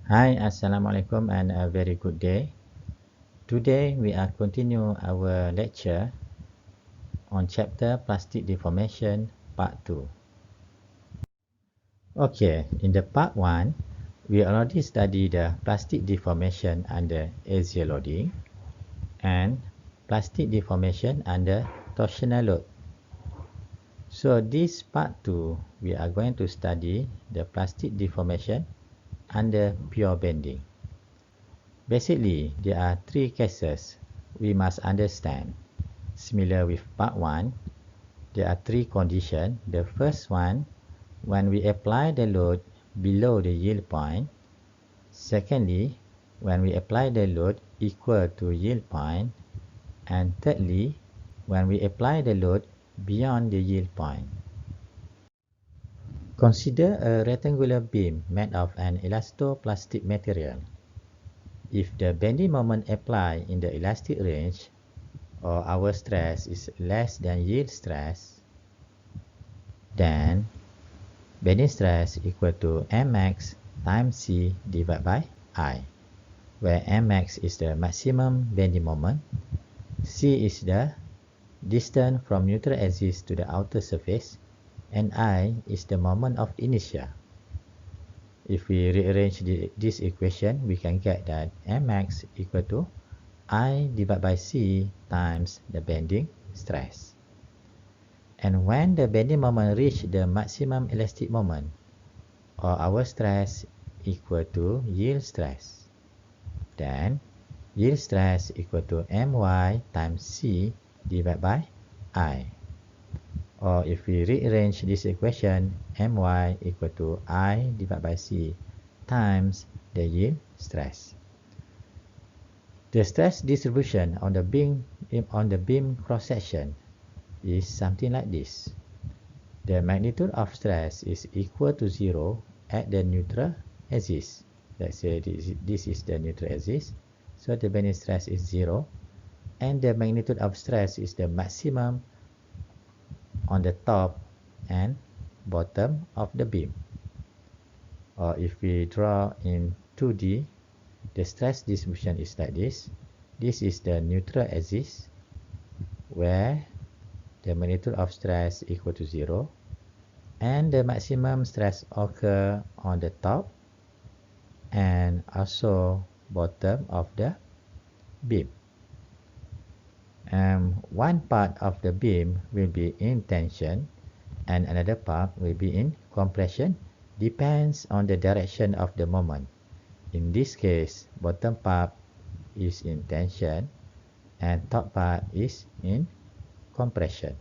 Hi, Assalamualaikum and a very good day. Today we are continue our lecture on chapter Plastic Deformation Part 2. Okay, in the Part 1, we already studied the plastic deformation under axial loading and plastic deformation under torsional load. So this Part 2, we are going to study the plastic deformation under pure bending. Basically, there are three cases we must understand. Similar with part 1, there are three conditions. The first one, when we apply the load below the yield point. Secondly, when we apply the load equal to yield point. And thirdly, when we apply the load beyond the yield point. Consider a rectangular beam made of an elastoplastic material. If the bending moment applied in the elastic range or our stress is less than yield stress, then bending stress equal to Mx times C divided by I, where Mx is the maximum bending moment, C is the distance from neutral axis to the outer surface, and I is the moment of inertia. If we rearrange this equation, we can get that Mx equal to I divided by C times the bending stress. And when the bending moment reach the maximum elastic moment, or our stress equal to yield stress, then yield stress equal to My times C divided by I. Or if we rearrange this equation, My equal to I divided by C times the yield stress. The stress distribution on the beam cross-section is something like this. The magnitude of stress is equal to 0 at the neutral axis. Let's say this is the neutral axis. So the bending stress is 0. And the magnitude of stress is the maximum on the top and bottom of the beam. Or if we draw in 2D, the stress distribution is like this. This is the neutral axis, where the magnitude of stress equal to 0, and the maximum stress occur on the top and also bottom of the beam. One part of the beam will be in tension and another part will be in compression, depends on the direction of the moment. In this case, bottom part is in tension and top part is in compression.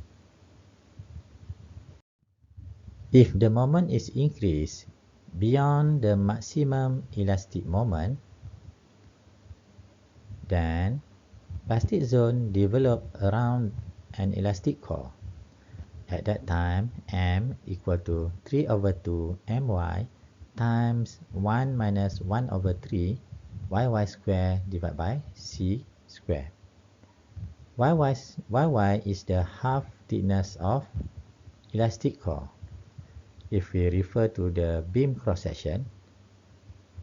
If the moment is increased beyond the maximum elastic moment, then plastic zone develop around an elastic core. At that time, M equal to 3 over 2 My times 1 minus 1 over 3 Yy square divided by C square. Yy is the half thickness of elastic core. If we refer to the beam cross-section,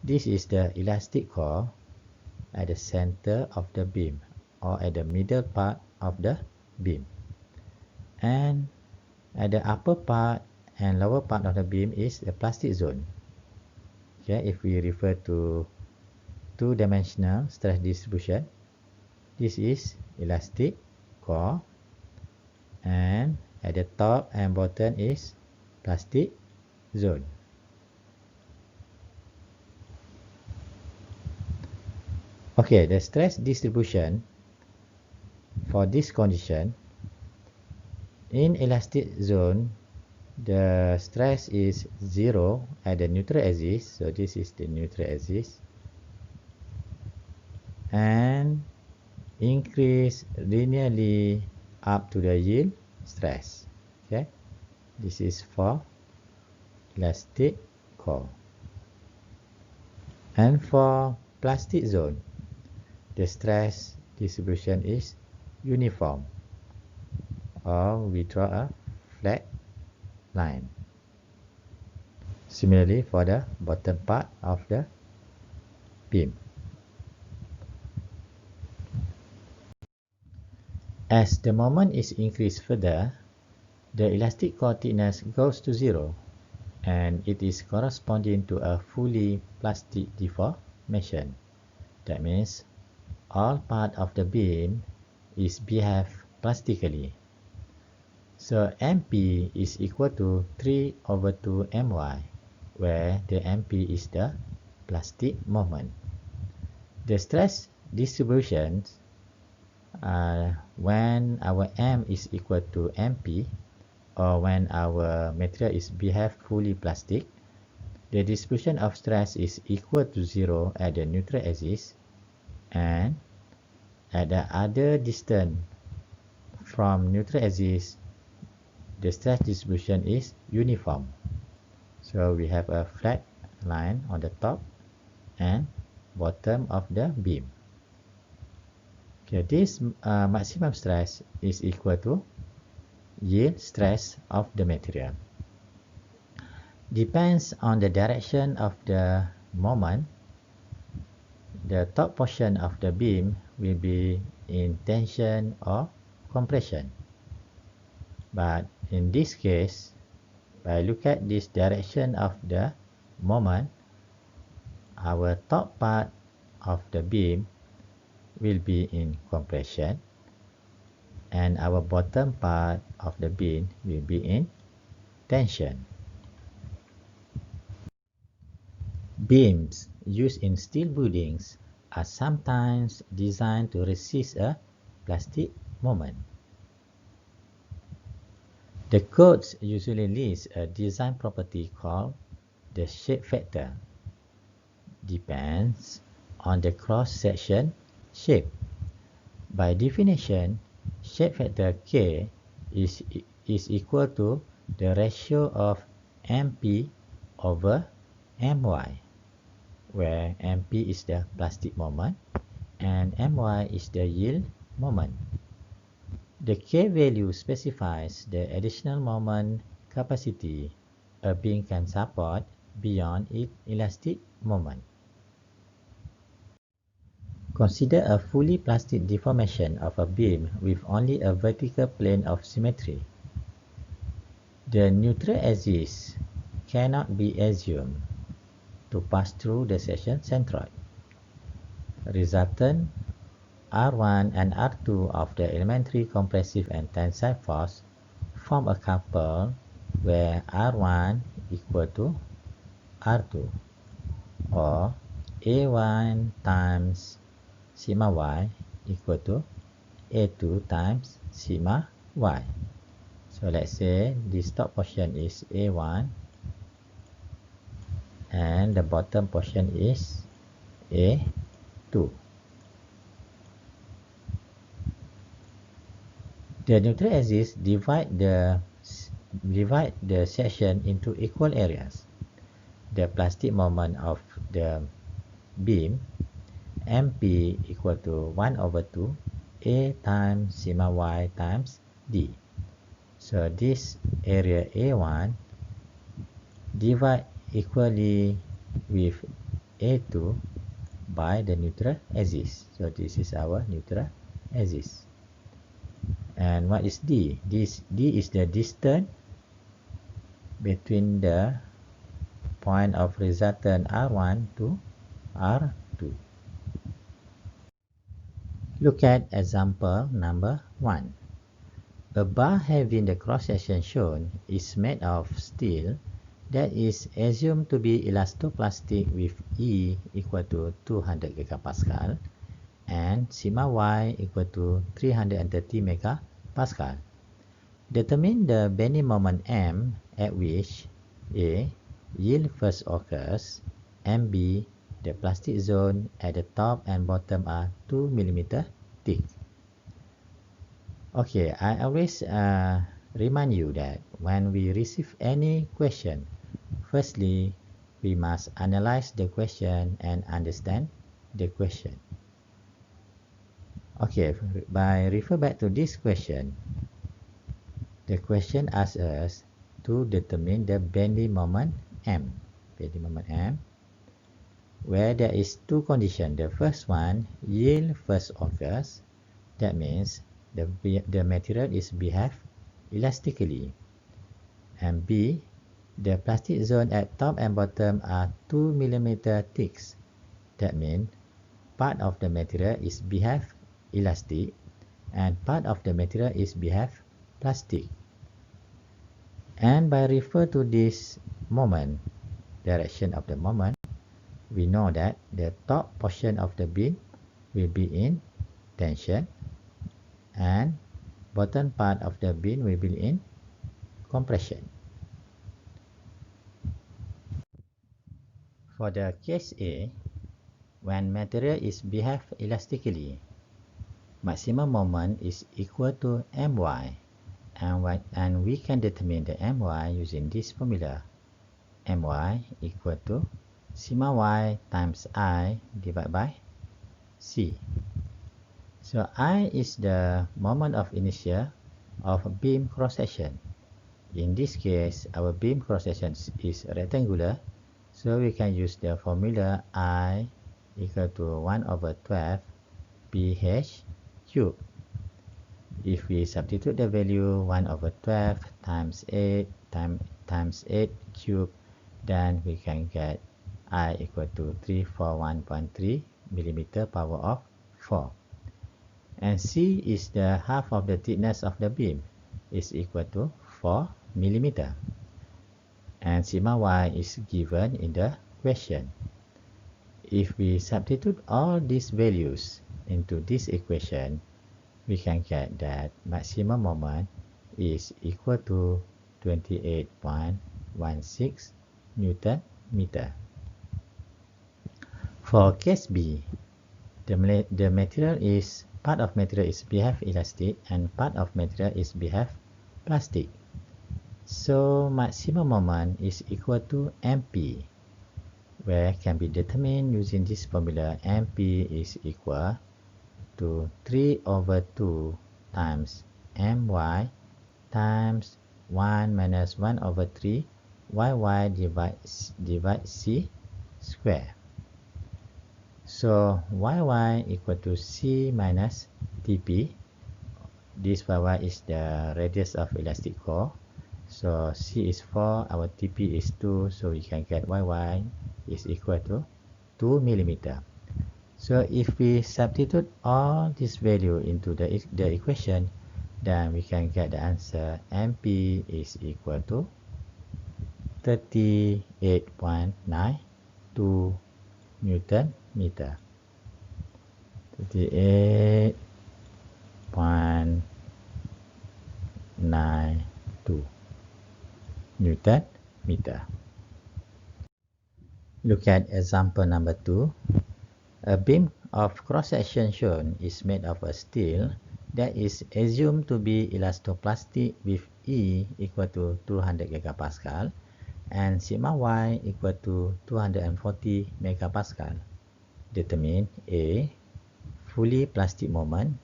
this is the elastic core at the center of the beam or at the middle part of the beam. And at the upper part and lower part of the beam is the plastic zone. Okay, if we refer to two-dimensional stress distribution, this is elastic core, and at the top and bottom is plastic zone. Okay, the stress distribution for this condition, in elastic zone, the stress is 0 at the neutral axis, so this is the neutral axis, and increase linearly up to the yield stress. Okay, this is for elastic core. And for plastic zone, the stress distribution is uniform, or we draw a flat line. Similarly, for the bottom part of the beam. As the moment is increased further, the elastic core thickness goes to 0, and it is corresponding to a fully plastic deformation. That means all part of the beam is behave plastically. So MP is equal to 3/2 my, where the MP is the plastic moment. The stress distribution when our M is equal to MP, or when our material is behave fully plastic, the distribution of stress is equal to 0 at the neutral axis, and at the other distance from neutral axis, the stress distribution is uniform. So we have a flat line on the top and bottom of the beam. Okay, this maximum stress is equal to yield stress of the material. Depends on the direction of the moment, the top portion of the beam will be in tension or compression. But in this case, by look at this direction of the moment, our top part of the beam will be in compression, and our bottom part of the beam will be in tension. Beams used in steel buildings are sometimes designed to resist a plastic moment. The codes usually list a design property called the shape factor. Depends on the cross-section shape. By definition, shape factor K is equal to the ratio of MP over My, where MP is the plastic moment and My is the yield moment. The K value specifies the additional moment capacity a beam can support beyond its elastic moment. Consider a fully plastic deformation of a beam with only a vertical plane of symmetry. The neutral axis cannot be assumed to pass through the section centroid. Resultant R1 and R2 of the elementary compressive and tensile force form a couple where R1 equal to R2, or A1 times sigma y equal to A2 times sigma y. So let's say this top portion is A1 and the bottom portion is A2. The neutral axis divide the section into equal areas. The plastic moment of the beam MP equal to 1/2 A times sigma y times D. So this area A1 divide equally with A2 by the neutral axis. So this is our neutral axis. And what is D? D is the distance between the point of resultant R1 to R2. Look at example number 1. A bar having the cross-section shown is made of steel that is assumed to be elastoplastic with E equal to 200 GPa and sigma y equal to 330 MPa. Determine the bending moment M at which A. Yield first occurs, and B. The plastic zone at the top and bottom are 2 mm thick. Okay, I always remind you that when we receive any question, firstly, we must analyze the question and understand the question. Okay, by refer back to this question, the question asks us to determine the bending moment M. Bending moment M. where there is two conditions. The first one, yield first occurs. That means the material is behave elastically. And B, the plastic zone at top and bottom are 2 mm thick. That means part of the material is behave elastic and part of the material is behave plastic. And by refer to this moment, direction of the moment, we know that the top portion of the beam will be in tension and bottom part of the beam will be in compression. For the case A, when material is behave elastically, maximum moment is equal to my, and we can determine the my using this formula. My equal to sigma y times I divided by C. So I is the moment of inertia of beam cross-section. In this case, our beam cross-section is rectangular, so we can use the formula I equal to 1 over 12 pH cube. If we substitute the value 1 over 12 times 8 times 8 cube, then we can get I equal to 341.3 millimeter power of 4. And C is the half of the thickness of the beam, is equal to 4 millimeter. And sigma y is given in the question. If we substitute all these values into this equation, we can get that maximum moment is equal to 28.16 Newton meter. For case B, the material is part of material is behave elastic and part of material is behave plastic. So maximum moment is equal to MP, where can be determined using this formula. MP is equal to 3 over 2 times my times 1 minus 1 over 3 yy divide c square. So yy equal to c minus tp. This yy is the radius of elastic core. So c is 4, our tp is 2, so we can get yy is equal to 2 millimeter. So if we substitute all this value into the equation, then we can get the answer MP is equal to 38.92 Newton meter. 38.92 Newton meter. Look at example number 2. A beam of cross-section shown is made of a steel that is assumed to be elastoplastic with E equal to 200 gigapascal and sigma y equal to 240 megapascal. Determine A, fully plastic moment,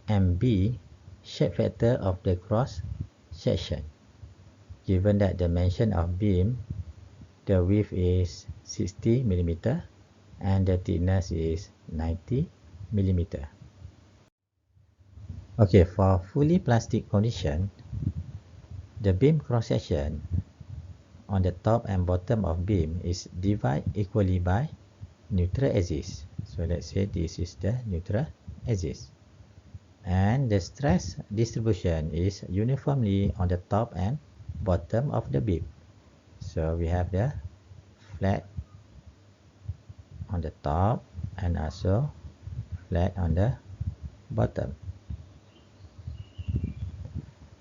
and B, shape factor of the cross-section. Given that the dimension of beam, the width is 60 millimeter and the thickness is 90 millimeter. Okay, for fully plastic condition, the beam cross-section on the top and bottom of beam is divided equally by neutral axis. So let's say this is the neutral axis. And the stress distribution is uniformly on the top and bottom of the beam. So we have the flat on the top and also flat on the bottom.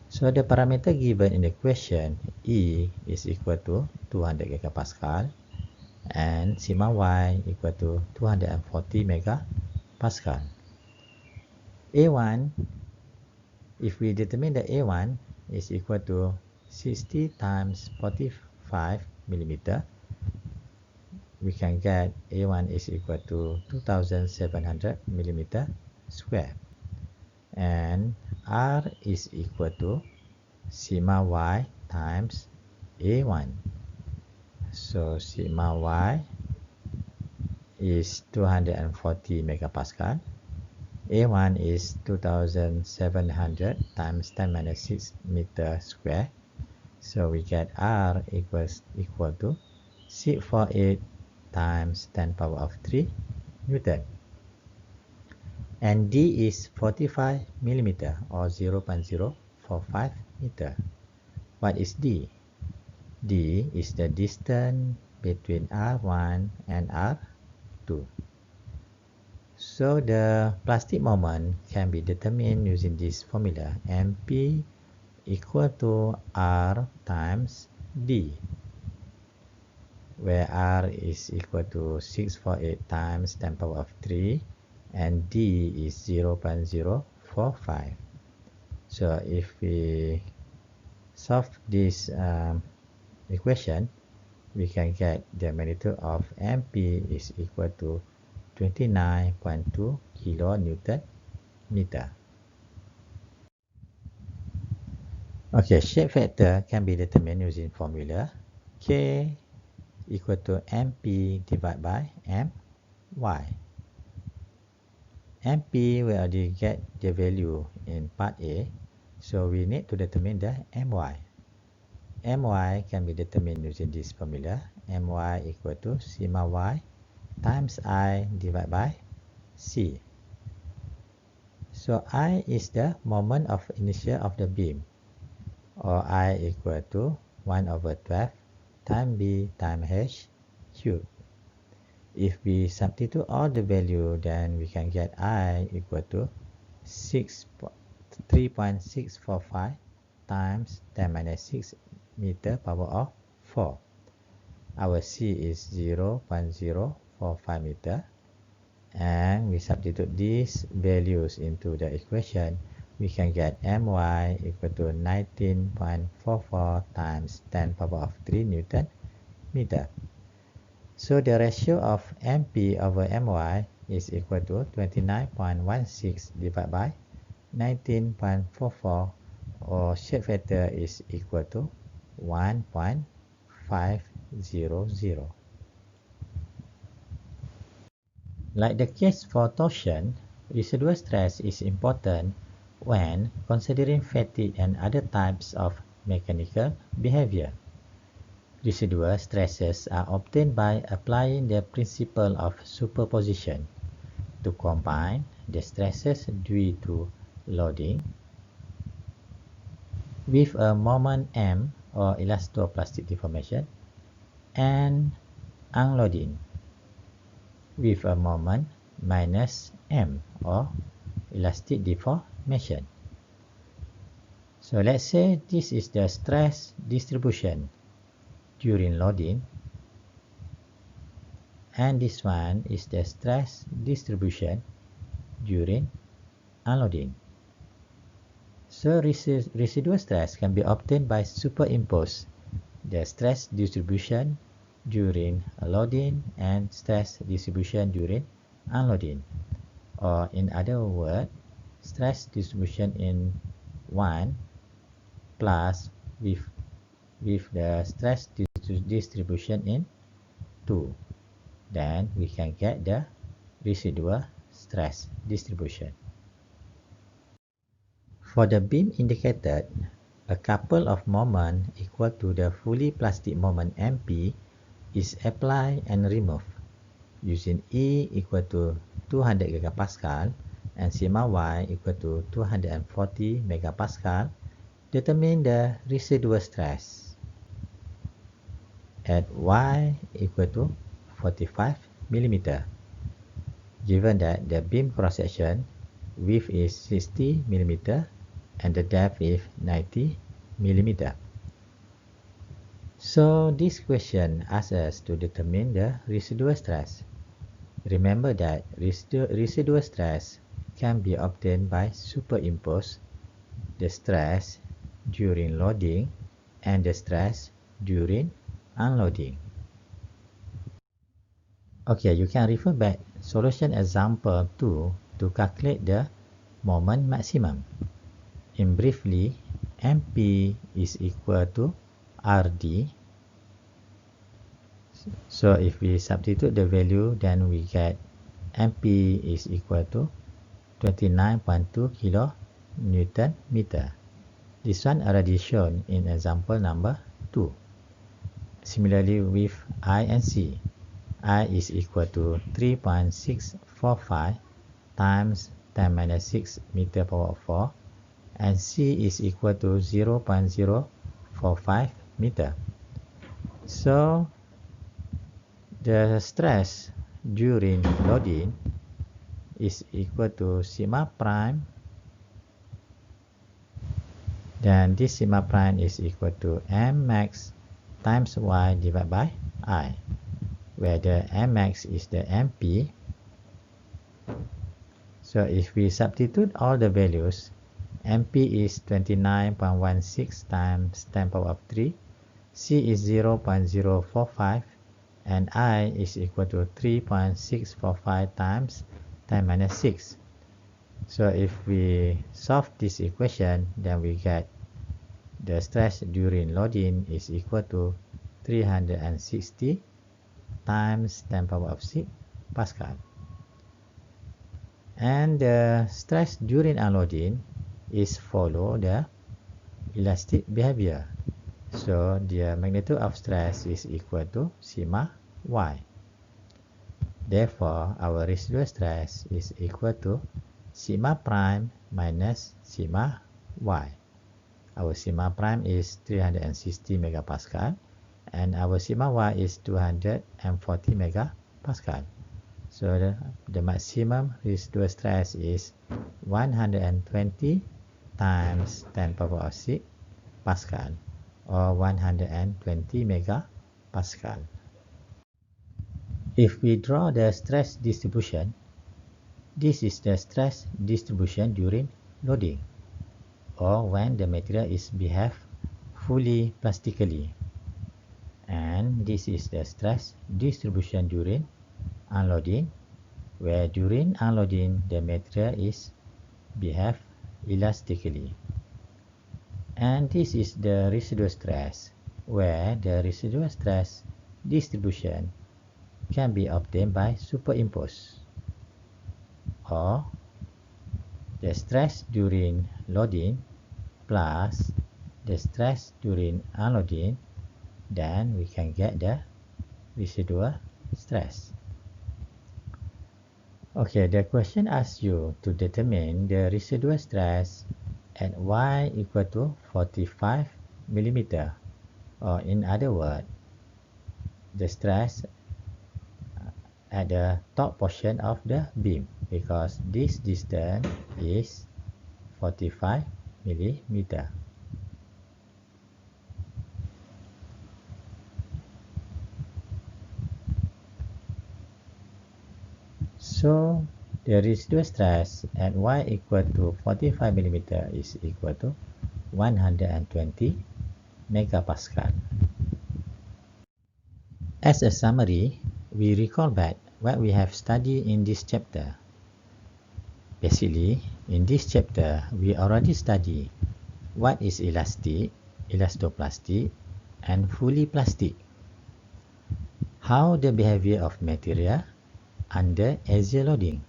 So the parameter given in the question, E is equal to 200 gigapascal and sigma y equal to 240 megapascal. A1, if we determine the A1 is equal to 60 times 45 millimeter, we can get A1 is equal to 2700 millimeter square, and R is equal to sigma y times A1. So sigma y is 240 megapascal. A1 is 2700 times 10 minus 6 meter square. So we get R equal to 648 times 10 power of 3 Newton. And D is 45 millimeter or 0.045 meter. What is D? D is the distance between R1 and R2. So the plastic moment can be determined using this formula, MP equal to R times D, where R is equal to 648 times 10 power of 3 and D is 0.045. So if we solve this equation, we can get the magnitude of MP is equal to 29.2 kilonewton meter. Okay, shape factor can be determined using formula K equal to MP divided by My. MP we already get the value in part A, so we need to determine the My. My can be determined using this formula. My equal to sigma y times I divided by C. So I is the moment of inertia of the beam, or I equal to 1 over 12 times B times H cubed. If we substitute all the value, then we can get I equal to 3.645 times 10 minus 6 meter power of 4. Our C is 0.045 meter. And we substitute these values into the equation, we can get My equal to 19.44 times 10 power of 3 Newton meter. So the ratio of MP over My is equal to 29.16 divided by 19.44, or shape factor is equal to 1.500. Like the case for torsion, residual stress is important when considering fatigue and other types of mechanical behavior. Residual stresses are obtained by applying the principle of superposition to combine the stresses due to loading with a moment M or elastoplastic deformation and unloading with a moment minus M or elastic deformation. So let's say this is the stress distribution during loading, and this one is the stress distribution during unloading. So residual stress can be obtained by superimpose the stress distribution during loading and stress distribution during unloading, or in other words, stress distribution in 1 plus with the stress distribution in 2, then we can get the residual stress distribution. For the beam indicated, a couple of moment equal to the fully plastic moment MP is applied and removed using E equal to 200 gigapascal and sigma y equal to 240 megapascal. Determine the residual stress at Y equal to 45 millimeter, given that the beam cross-section width is 60 millimeter and the depth is 90 millimeter. So this question asks us to determine the residual stress. Remember that residual stress can be obtained by superimpose the stress during loading and the stress during unloading. Okay, you can refer back solution example 2 to calculate the moment maximum. In briefly, MP is equal to RD. So if we substitute the value, then we get MP is equal to 29.2 kilonewton meter. This one already shown in example number 2. Similarly with I and C. I is equal to 3.645 times 10 minus 6 meter power of 4, and C is equal to 0.045 meter. So the stress during loading is equal to sigma prime, then this sigma prime is equal to M max times Y divided by I, where the M max is the MP. So if we substitute all the values, MP is 29.16 times 10 power of 3, C is 0.045, and I is equal to 3.645 times 10 minus 6. So if we solve this equation, then we get the stress during loading is equal to 360 times 10 power of 6 Pascal. And the stress during unloading is follow the elastic behavior. So the magnitude of stress is equal to sigma Y. Therefore, our residual stress is equal to sigma prime minus sigma Y. Our sigma prime is 360 megapascal, and our sigma Y is 240 megapascal. So the maximum residual stress is 120 times 10 power of 6 Pascal, or 120 megapascal. If we draw the stress distribution, this is the stress distribution during loading, or when the material is behave fully plastically. And this is the stress distribution during unloading, where during unloading the material is behave elastically. And this is the residual stress, where the residual stress distribution can be obtained by superimpose, or the stress during loading plus the stress during unloading, then we can get the residual stress. Okay, the question asks you to determine the residual stress at Y equal to 45 millimeter, or in other words, the stress at the top portion of the beam, because this distance is 45 millimeter. So the residual stress at Y equal to 45 millimeter is equal to 120 megapascal. As a summary, we recall back what we have studied in this chapter. Basically, in this chapter, we already studied what is elastic, elastoplastic, and fully plastic. How the behavior of material under axial loading.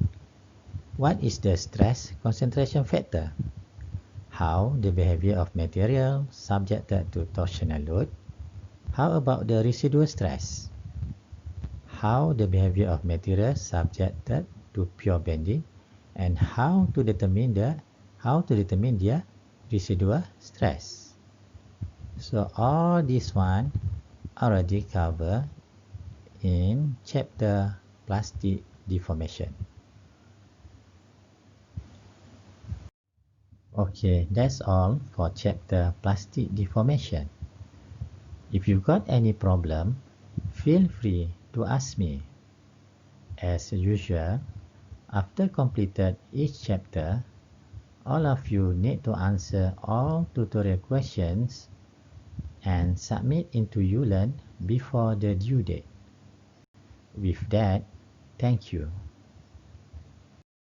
What is the stress concentration factor? How the behavior of material subjected to torsional load? How about the residual stress? How the behavior of material subjected to pure bending, and how to determine their residual stress. So all this one already covered in chapter plastic deformation. Okay, that's all for chapter plastic deformation. If you got any problem, feel free to ask me. As usual, after completed each chapter, all of you need to answer all tutorial questions and submit into ULearn before the due date. With that, thank you.